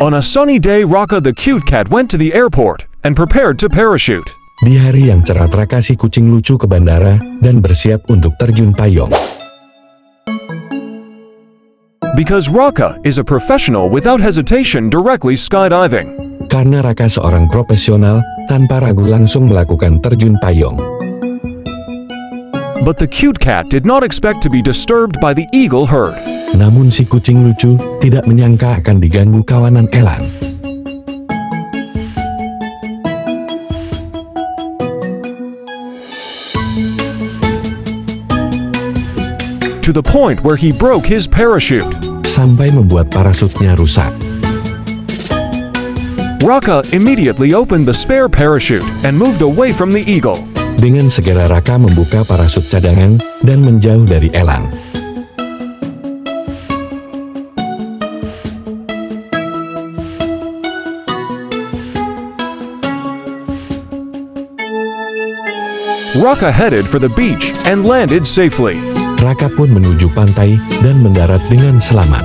On a sunny day, Raka the cute cat went to the airport and prepared to parachute. Di hari yang cerah, Raka si kucing lucu ke bandara dan bersiap untuk terjun payung. Because Raka is a professional, without hesitation directly skydiving. Karena Raka seorang profesional, tanpa ragu langsung melakukan terjun payung. But the cute cat did not expect to be disturbed by the eagle herd. Namun si kucing lucu tidak menyangka akan diganggu kawanan elang. To the point where he broke his parachute. Sampai membuat parasutnya rusak. Raka immediately opened the spare parachute and moved away from the eagle. Dengan segera Raka membuka parasut cadangan dan menjauh dari elang. Raka headed for the beach and landed safely. Raka pun menuju pantai dan mendarat dengan selamat.